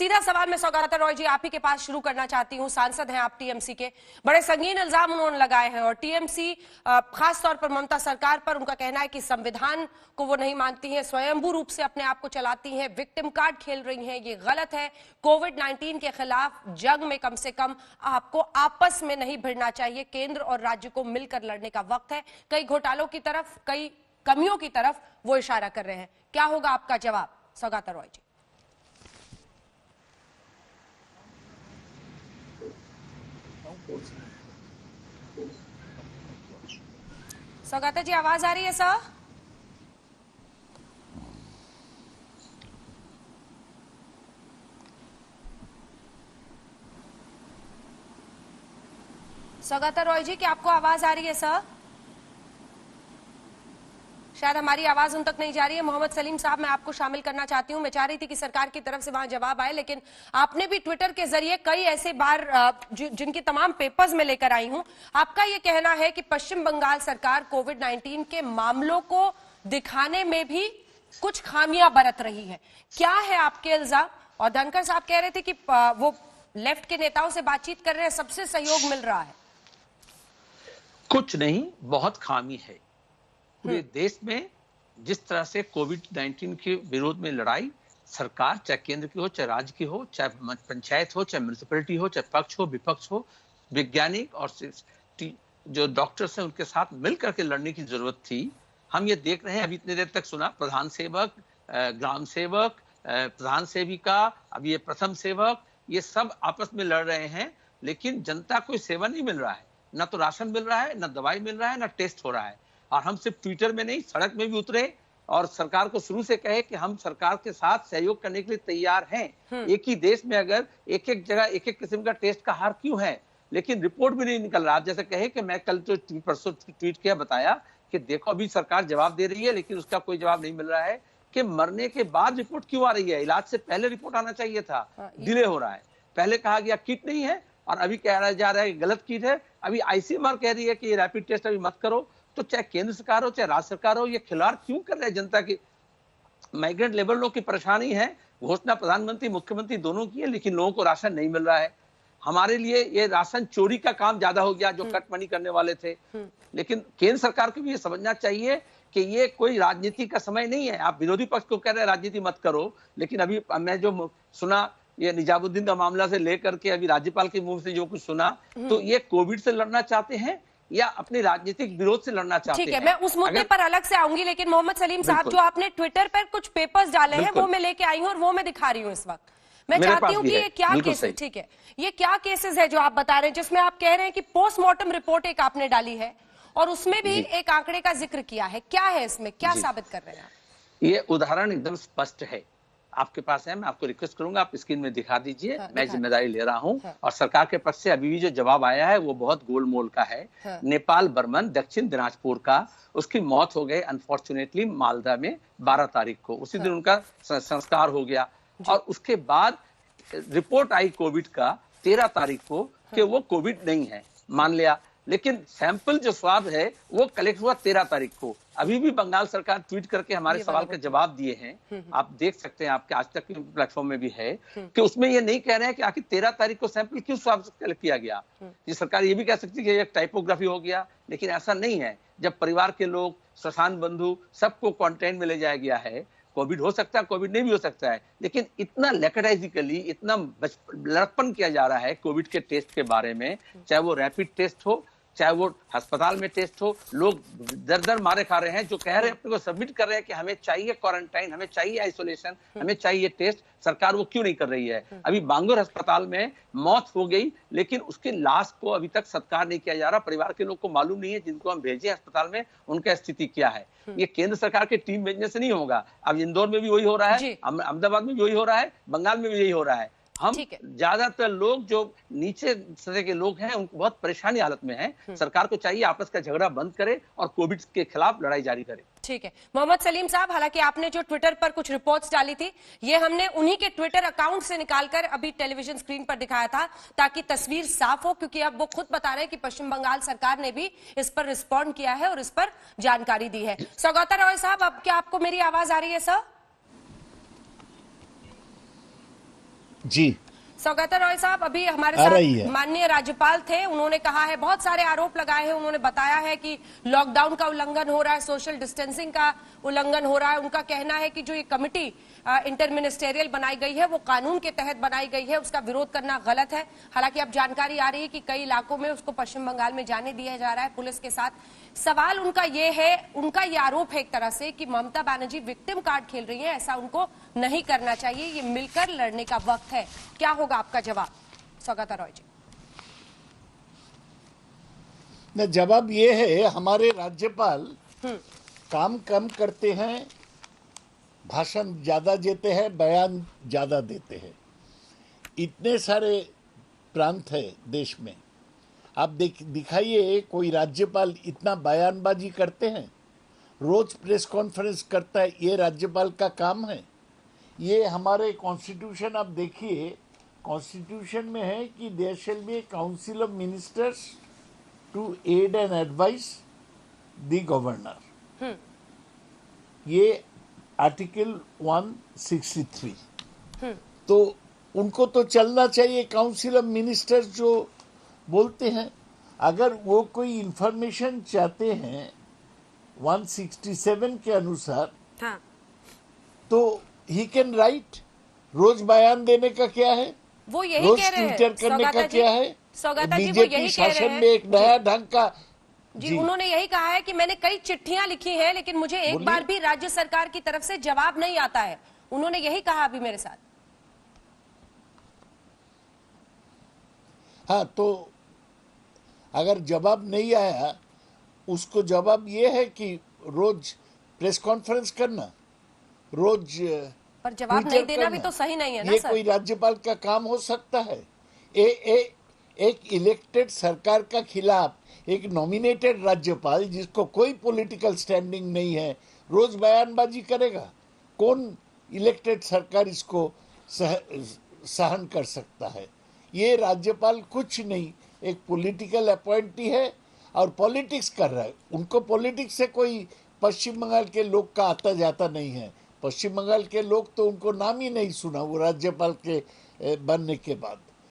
सीधा सवाल मैं सौगाता रॉय जी आप ही के पास शुरू करना चाहती हूं। सांसद हैं आप टीएमसी के, बड़े संगीन इल्जाम उन्होंने लगाए हैं और टीएमसी खास तौर पर ममता सरकार पर उनका कहना है कि संविधान को वो नहीं मानती हैं, स्वयंभू रूप से अपने आप को चलाती हैं, विक्टिम कार्ड खेल रही हैं, ये गलत है। कोविड-19 के खिलाफ जंग में कम से कम आपको आपस में नहीं भिड़ना चाहिए, केंद्र और राज्य को मिलकर लड़ने का वक्त है। कई घोटालों की तरफ, कई कमियों की तरफ वो इशारा कर रहे हैं। क्या होगा आपका जवाब सौगाता रॉय जी? सौगाता जी आवाज आ रही है सर? सौगाता रॉय जी क्या आपको आवाज आ रही है सर? शायद हमारी आवाज उन तक नहीं जा रही है। मोहम्मद सलीम साहब मैं आपको शामिल करना चाहती हूं। मैं चाह रही थी कि सरकार की तरफ से वहां जवाब आए, लेकिन आपने भी ट्विटर के जरिए कई ऐसे बार जिनकी तमाम पेपर्स में लेकर आई हूं, आपका यह कहना है कि पश्चिम बंगाल सरकार कोविड-19 के मामलों को दिखाने में भी कुछ खामियां बरत रही है। क्या है आपके इल्जाम? और धनखड़ साहब कह रहे थे कि वो लेफ्ट के नेताओं से बातचीत कर रहे हैं, सबसे सहयोग मिल रहा है। कुछ नहीं, बहुत खामी है। पूरे देश में जिस तरह से कोविड-19 के विरोध में लड़ाई सरकार, चाहे केंद्र की हो, चाहे राज्य की हो, चाहे पंचायत हो, चाहे म्युनिसिपैलिटी हो, चाहे पक्ष हो विपक्ष हो, वैज्ञानिक और जो डॉक्टर्स हैं उनके साथ मिलकर के लड़ने की जरूरत थी। हम ये देख रहे हैं, अभी इतने देर तक सुना प्रधान सेवक, ग्राम सेवक, प्रधान सेविका, अब ये प्रथम सेवक, ये सब आपस में लड़ रहे हैं, लेकिन जनता को सेवा नहीं मिल रहा है। ना तो राशन मिल रहा है, ना दवाई मिल रहा है, ना टेस्ट हो रहा है। और हम सिर्फ ट्विटर में नहीं, सड़क में भी उतरे और सरकार को शुरू से कहे कि हम सरकार के साथ सहयोग करने के लिए तैयार हैं। एक ही देश में अगर एक एक जगह एक एक किस्म का टेस्ट का हार क्यों है, लेकिन रिपोर्ट भी नहीं निकल रहा। आप जैसे कहे कि मैं कल तो परसों ट्वीट किया, बताया कि देखो अभी सरकार जवाब दे रही है, लेकिन उसका कोई जवाब नहीं मिल रहा है कि मरने के बाद रिपोर्ट क्यों आ रही है। इलाज से पहले रिपोर्ट आना चाहिए था, डिले हो रहा है। पहले कहा गया किट नहीं है और अभी कहा जा रहा है गलत किट है। अभी आईसीएमआर कह रही है कि रैपिड टेस्ट अभी मत करो। तो चाहे केंद्र सरकार हो, चाहे राज्य सरकार हो, ये खिलवाड़ क्यों कर रहे हैं जनता की? माइग्रेंट लेबर लोग की परेशानी है, घोषणा प्रधानमंत्री मुख्यमंत्री दोनों की है, लेकिन लोगों को राशन नहीं मिल रहा है। हमारे लिए ये राशन चोरी का काम ज्यादा हो गया, जो कट मनी करने वाले थे। लेकिन केंद्र सरकार को भी ये समझना चाहिए कि ये कोई राजनीति का समय नहीं है। आप विरोधी पक्ष को कह रहे हैं राजनीति मत करो, लेकिन अभी मैं जो सुना ये निजामुद्दीन का मामला से लेकर के अभी राज्यपाल के मुंह से जो कुछ सुना, तो ये कोविड से लड़ना चाहते हैं या अपने राजनीतिक विरोध से लड़ना चाहते हैं? ठीक है, मैं उस मुद्दे पर अलग से आऊंगी, लेकिन मोहम्मद सलीम साहब जो आपने ट्विटर पर कुछ पेपर्स डाले हैं वो मैं लेके आई हूं और वो मैं दिखा रही हूं इस वक्त। मैं चाहती हूं कि ये क्या केसेस, ठीक है, ये क्या केसेस है जो आप बता रहे हैं, जिसमें आप कह रहे हैं कि पोस्टमार्टम रिपोर्ट एक आपने डाली है और उसमें भी एक आंकड़े का जिक्र किया है। क्या है इसमें, क्या साबित कर रहे हैं आप? ये उदाहरण एकदम स्पष्ट है, आपके पास है। मैं आपको रिक्वेस्ट करूंगा आप स्क्रीन में दिखा दीजिए। मैं जिम्मेदारी ले रहा हूं। और सरकार के पक्ष से अभी भी जो जवाब आया है वो बहुत गोलमोल का है। नेपाल बर्मन दक्षिण दिनाजपुर का, उसकी मौत हो गई अनफॉर्चुनेटली मालदा में 12 तारीख को। उसी दिन उनका संस्कार हो गया और उसके बाद रिपोर्ट आई कोविड का 13 तारीख को कि वो कोविड नहीं है, मान लिया। लेकिन सैंपल जो स्वाब है वो कलेक्ट हुआ 13 तारीख को। अभी भी बंगाल सरकार ट्वीट करके हमारे सवाल का जवाब दिए हैं, आप देख सकते हैं, आपके आज तक के प्लेटफॉर्म में भी है, कि उसमें ये नहीं कह रहे हैं कि आखिर 13 तारीख को सैंपल क्यों स्वाब कलेक्ट किया गया। ये सरकार ये भी कह सकती है कि एक टाइपोग्राफी हो गया, लेकिन ऐसा नहीं है। जब परिवार के लोग, श्मशान बंधु, सबको क्वारंटाइन में ले जाया गया है, कोविड हो सकता है, कोविड नहीं भी हो सकता है, लेकिन इतना लैकेडाइजिकली, इतना लड़कपन किया जा रहा है कोविड के टेस्ट के बारे में, चाहे वो रैपिड टेस्ट हो, चाहे वो अस्पताल में टेस्ट हो। लोग दर दर मारे खा रहे हैं, जो कह रहे हैं अपने को सबमिट कर रहे हैं कि हमें चाहिए क्वारंटाइन, हमें चाहिए आइसोलेशन, हमें चाहिए टेस्ट। सरकार वो क्यों नहीं कर रही है? अभी बांगूर अस्पताल में मौत हो गई, लेकिन उसके लाश को अभी तक सत्कार नहीं किया जा रहा। परिवार के लोग को मालूम नहीं है, जिनको हम भेजे अस्पताल में उनका स्थिति क्या है। ये केंद्र सरकार के टीम भेजने से नहीं होगा। अब इंदौर में भी वही हो रहा है, अहमदाबाद में भी वही हो रहा है, बंगाल में भी यही हो रहा है। हम ज्यादातर लोग जो नीचे सतह के लोग हैं उनको बहुत परेशानी हालत में हैं। सरकार को चाहिए आपस का झगड़ा बंद करे और कोविड के खिलाफ लड़ाई जारी करे। ठीक है मोहम्मद सलीम साहब, हालांकि आपने जो ट्विटर पर कुछ रिपोर्ट्स डाली थी, ये हमने उन्हीं के ट्विटर अकाउंट से निकालकर अभी टेलीविजन स्क्रीन पर दिखाया था ताकि तस्वीर साफ हो, क्योंकि अब वो खुद बता रहे हैं कि पश्चिम बंगाल सरकार ने भी इस पर रिस्पॉन्ड किया है और इस पर जानकारी दी है। सौगाता रॉय साहब, अब क्या आपको मेरी आवाज आ रही है सर? जी सौगता रॉय साहब, अभी हमारे आ रही है। साथ माननीय राज्यपाल थे, उन्होंने कहा है, बहुत सारे आरोप लगाए हैं, उन्होंने बताया है कि लॉकडाउन का उल्लंघन हो रहा है, सोशल डिस्टेंसिंग का उल्लंघन हो रहा है। उनका कहना है कि जो ये कमिटी इंटर मिनिस्टेरियल बनाई गई है वो कानून के तहत बनाई गई है, उसका विरोध करना गलत है। हालांकि अब जानकारी आ रही है कि कई इलाकों में उसको पश्चिम बंगाल में जाने दिया जा रहा है पुलिस के साथ। सवाल उनका ये है, उनका ये आरोप है एक तरह से कि ममता बनर्जी विक्टिम कार्ड खेल रही है, ऐसा उनको नहीं करना चाहिए, ये मिलकर लड़ने का वक्त है। क्या होगा आपका जवाब सौगता रॉय जी? न, जवाब ये है, हमारे राज्यपाल काम कम करते हैं, भाषण ज्यादा देते हैं, बयान ज्यादा देते हैं। इतने सारे प्रांत है देश में, आप दिखाइए कोई राज्यपाल इतना बयानबाजी करते हैं, रोज प्रेस कॉन्फ्रेंस करता है, ये राज्यपाल का काम है? ये हमारे कॉन्स्टिट्यूशन आप देखिए, कॉन्स्टिट्यूशन में है कि there shall be a council of ministers to aid and advice the governor. ये आर्टिकल 163। तो उनको तो चलना चाहिए, काउंसिल ऑफ मिनिस्टर्स जो बोलते हैं। अगर वो कोई इंफॉर्मेशन चाहते हैं 167 के अनुसार, हाँ। तो ही कैन राइट। रोज बयान देने का क्या है, वो यही रोज कह रहे हैं ट्विटर करने का क्या है? सौगता जी वो बीजेपी यही कह रहे शासन हैं में एक नया ढंग का जी, उन्होंने यही कहा है कि मैंने कई चिट्ठियां लिखी हैं, लेकिन मुझे एक बार भी राज्य सरकार की तरफ से जवाब नहीं आता है। उन्होंने यही कहा अभी मेरे साथ। हाँ, तो अगर जवाब नहीं आया, उसको जवाब ये है कि रोज प्रेस कॉन्फ्रेंस करना, रोज पर जवाब नहीं देना भी तो सही नहीं है ना ये सर? कोई राज्यपाल का काम हो सकता है? एक इलेक्टेड सरकार का खिलाफ एक नॉमिनेटेड राज्यपाल जिसको कोई पॉलिटिकल स्टैंडिंग नहीं है रोज बयानबाजी करेगा? कौन इलेक्टेड सरकार इसको सहन कर सकता है? ये राज्यपाल कुछ नहीं, एक पॉलिटिकल अपॉइंटी है और पॉलिटिक्स कर रहा है। उनको पॉलिटिक्स से कोई पश्चिम बंगाल के लोग का आता जाता नहीं है। पश्चिम बंगाल के लोग तो उनको नाम ही नहीं सुना वो राज्यपाल के बनने के बाद।